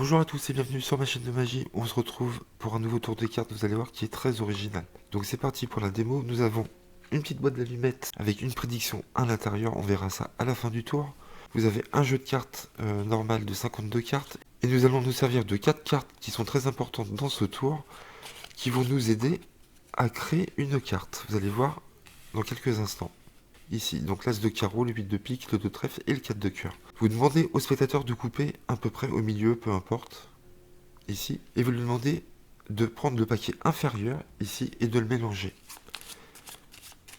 Bonjour à tous et bienvenue sur ma chaîne de magie. On se retrouve pour un nouveau tour de cartes, vous allez voir, qui est très original. Donc c'est parti pour la démo. Nous avons une petite boîte d'allumettes avec une prédiction à l'intérieur. On verra ça à la fin du tour. Vous avez un jeu de cartes normal de 52 cartes. Et nous allons nous servir de 4 cartes qui sont très importantes dans ce tour, qui vont nous aider à créer une carte. Vous allez voir dans quelques instants. Ici, donc l'as de carreau, le 8 de pique, le 2 de trèfle et le 4 de cœur. Vous demandez au spectateur de couper à peu près au milieu, peu importe, ici, et vous lui demandez de prendre le paquet inférieur, ici, et de le mélanger.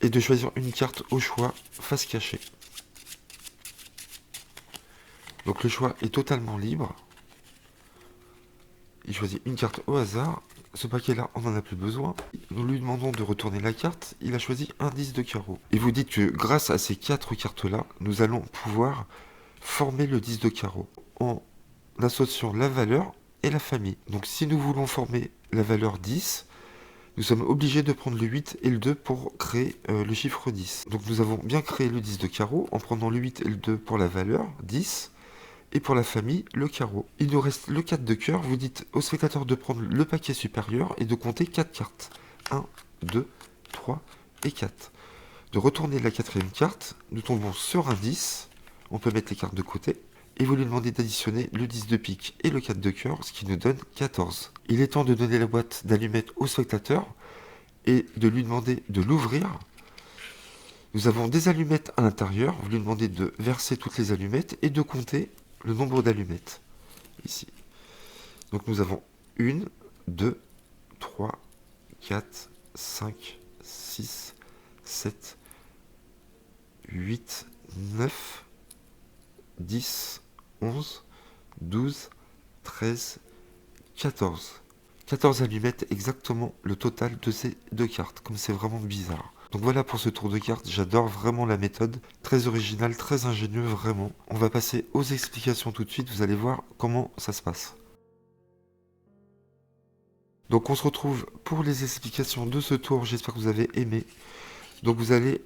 Et de choisir une carte au choix, face cachée. Donc le choix est totalement libre. Il choisit une carte au hasard. Ce paquet-là, on n'en a plus besoin. Nous lui demandons de retourner la carte. Il a choisi un 10 de carreau. Et vous dites que grâce à ces 4 cartes-là, nous allons pouvoir former le 10 de carreau en associant la valeur et la famille. Donc si nous voulons former la valeur 10, nous sommes obligés de prendre le 8 et le 2 pour créer le chiffre 10. Donc nous avons bien créé le 10 de carreau en prenant le 8 et le 2 pour la valeur 10. Et pour la famille, le carreau. Il nous reste le 4 de cœur. Vous dites au spectateur de prendre le paquet supérieur et de compter 4 cartes. 1, 2, 3 et 4. De retourner la quatrième carte, nous tombons sur un 10. On peut mettre les cartes de côté. Et vous lui demandez d'additionner le 10 de pique et le 4 de cœur, ce qui nous donne 14. Il est temps de donner la boîte d'allumettes au spectateur et de lui demander de l'ouvrir. Nous avons des allumettes à l'intérieur. Vous lui demandez de verser toutes les allumettes et de compter le nombre d'allumettes, ici. Donc nous avons 1, 2, 3, 4, 5, 6, 7, 8, 9, 10, 11, 12, 13, 14. 14 allumettes, exactement le total de ces deux cartes, comme c'est vraiment bizarre. Donc voilà pour ce tour de cartes, j'adore vraiment la méthode, très originale, très ingénieux, vraiment. On va passer aux explications tout de suite, vous allez voir comment ça se passe. Donc on se retrouve pour les explications de ce tour, j'espère que vous avez aimé. Donc vous allez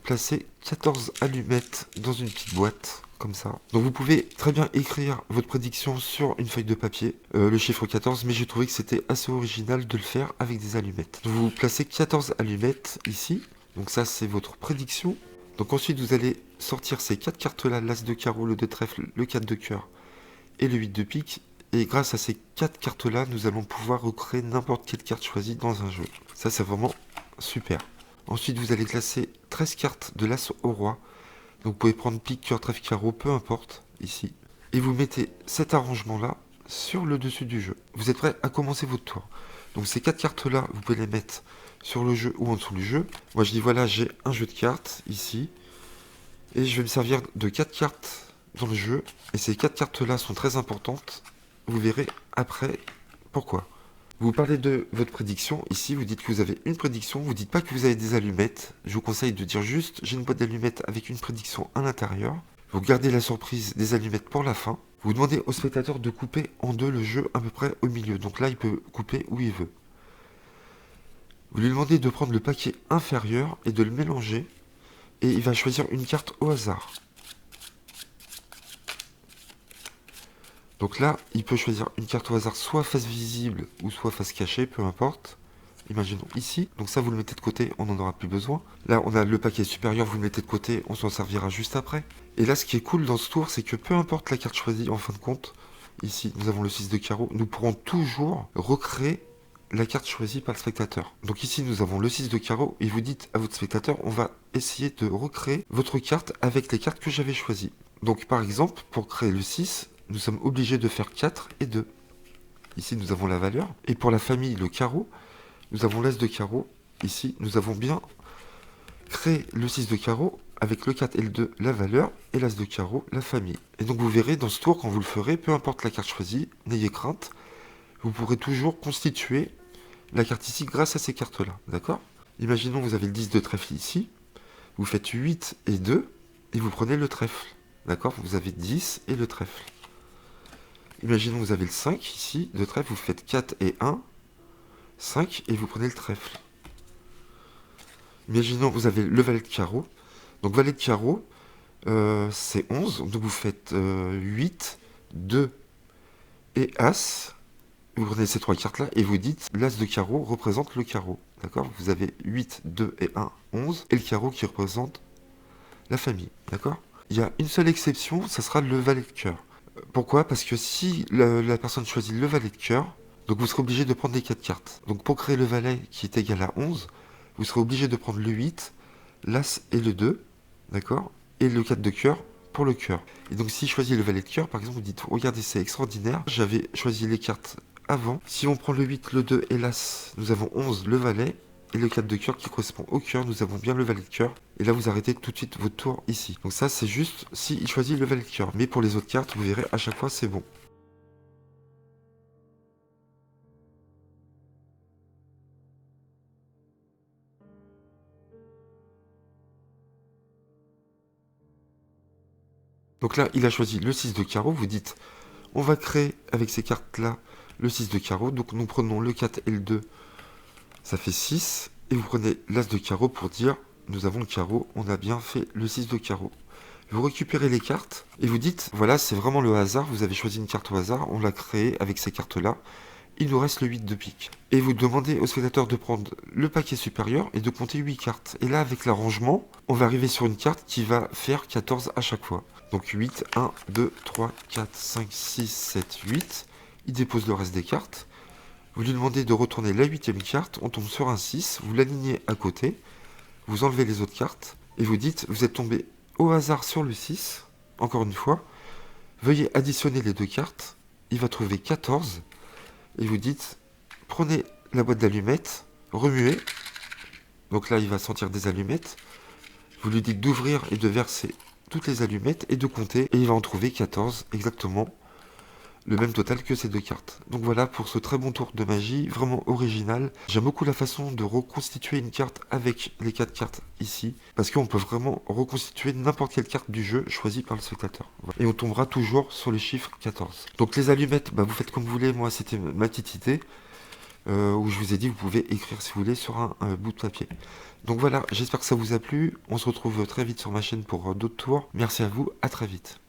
placer 14 allumettes dans une petite boîte, comme ça. Donc vous pouvez très bien écrire votre prédiction sur une feuille de papier, le chiffre 14, mais j'ai trouvé que c'était assez original de le faire avec des allumettes. Donc vous placez 14 allumettes ici, donc ça c'est votre prédiction. Donc ensuite vous allez sortir ces 4 cartes-là, l'as de carreau, le 2 de trèfle, le 4 de cœur et le 8 de pique. Et grâce à ces 4 cartes-là, nous allons pouvoir recréer n'importe quelle carte choisie dans un jeu. Ça c'est vraiment super. Ensuite, vous allez classer 13 cartes de l'as au roi. Donc vous pouvez prendre pique, cœur, trèfle, carreau, peu importe, ici. Et vous mettez cet arrangement-là sur le dessus du jeu. Vous êtes prêt à commencer votre tour. Donc ces 4 cartes-là, vous pouvez les mettre sur le jeu ou en dessous du jeu. Moi je dis voilà, j'ai un jeu de cartes, ici. Et je vais me servir de 4 cartes dans le jeu. Et ces 4 cartes-là sont très importantes. Vous verrez après pourquoi. Vous parlez de votre prédiction, ici vous dites que vous avez une prédiction, vous dites pas que vous avez des allumettes, je vous conseille de dire juste j'ai une boîte d'allumettes avec une prédiction à l'intérieur, vous gardez la surprise des allumettes pour la fin, vous demandez au spectateur de couper en deux le jeu à peu près au milieu, donc là il peut couper où il veut. Vous lui demandez de prendre le paquet inférieur et de le mélanger, et il va choisir une carte au hasard. Donc là, il peut choisir une carte au hasard, soit face visible ou soit face cachée, peu importe. Imaginons ici, donc ça vous le mettez de côté, on n'en aura plus besoin. Là on a le paquet supérieur, vous le mettez de côté, on s'en servira juste après. Et là ce qui est cool dans ce tour, c'est que peu importe la carte choisie en fin de compte, ici nous avons le 6 de carreau, nous pourrons toujours recréer la carte choisie par le spectateur. Donc ici nous avons le 6 de carreau et vous dites à votre spectateur, on va essayer de recréer votre carte avec les cartes que j'avais choisies. Donc par exemple, pour créer le 6, nous sommes obligés de faire 4 et 2. Ici nous avons la valeur. Et pour la famille, le carreau, nous avons l'as de carreau. Ici, nous avons bien créé le 6 de carreau avec le 4 et le 2, la valeur, et l'as de carreau, la famille. Et donc vous verrez dans ce tour, quand vous le ferez, peu importe la carte choisie, n'ayez crainte, vous pourrez toujours constituer la carte ici grâce à ces cartes-là, d'accord? Imaginons que vous avez le 10 de trèfle ici, vous faites 8 et 2, et vous prenez le trèfle, d'accord? Vous avez 10 et le trèfle. Imaginons que vous avez le 5 ici, de trèfle, vous faites 4 et 1, 5 et vous prenez le trèfle. Imaginons que vous avez le valet de carreau. Donc valet de carreau, c'est 11. Donc vous faites 8, 2 et As. Vous prenez ces 3 cartes-là et vous dites l'As de carreau représente le carreau. D'accord? Vous avez 8, 2 et 1, 11. Et le carreau qui représente la famille. D'accord? Il y a une seule exception, ça sera le valet de cœur. Pourquoi? Parce que si la personne choisit le valet de cœur, donc vous serez obligé de prendre les 4 cartes. Donc pour créer le valet qui est égal à 11, vous serez obligé de prendre le 8, l'As et le 2. D'accord? Et le 4 de cœur pour le cœur. Et donc si je choisis le valet de cœur, par exemple, vous dites, regardez, c'est extraordinaire, j'avais choisi les cartes avant. Si on prend le 8, le 2 et l'As, nous avons 11, le valet, et le 4 de cœur qui correspond au cœur, nous avons bien le valet de cœur. Et là, vous arrêtez tout de suite votre tour ici. Donc ça, c'est juste si il choisit le valet de cœur. Mais pour les autres cartes, vous verrez, à chaque fois, c'est bon. Donc là, il a choisi le 6 de carreau. Vous dites, on va créer avec ces cartes-là le 6 de carreau. Donc nous prenons le 4 et le 2. Ça fait 6. Et vous prenez l'As de carreau pour dire, nous avons le carreau, on a bien fait le 6 de carreau. Vous récupérez les cartes et vous dites, voilà, c'est vraiment le hasard, vous avez choisi une carte au hasard, on l'a créée avec ces cartes-là. Il nous reste le 8 de pique. Et vous demandez au spectateur de prendre le paquet supérieur et de compter 8 cartes. Et là, avec l'arrangement, on va arriver sur une carte qui va faire 14 à chaque fois. Donc 8, 1, 2, 3, 4, 5, 6, 7, 8. Il dépose le reste des cartes. Vous lui demandez de retourner la 8e carte, on tombe sur un 6, vous l'alignez à côté, vous enlevez les autres cartes, et vous dites, vous êtes tombé au hasard sur le 6, encore une fois, veuillez additionner les deux cartes, il va trouver 14, et vous dites, prenez la boîte d'allumettes, remuez, donc là il va sentir des allumettes, vous lui dites d'ouvrir et de verser toutes les allumettes et de compter, et il va en trouver 14 exactement, le même total que ces deux cartes. Donc voilà pour ce très bon tour de magie, vraiment original. J'aime beaucoup la façon de reconstituer une carte avec les 4 cartes ici, parce qu'on peut vraiment reconstituer n'importe quelle carte du jeu choisie par le spectateur. Voilà. Et on tombera toujours sur le chiffre 14. Donc les allumettes, bah, vous faites comme vous voulez, moi c'était ma petite idée, où je vous ai dit vous pouvez écrire si vous voulez sur un bout de papier. Donc voilà, j'espère que ça vous a plu, on se retrouve très vite sur ma chaîne pour d'autres tours. Merci à vous, à très vite.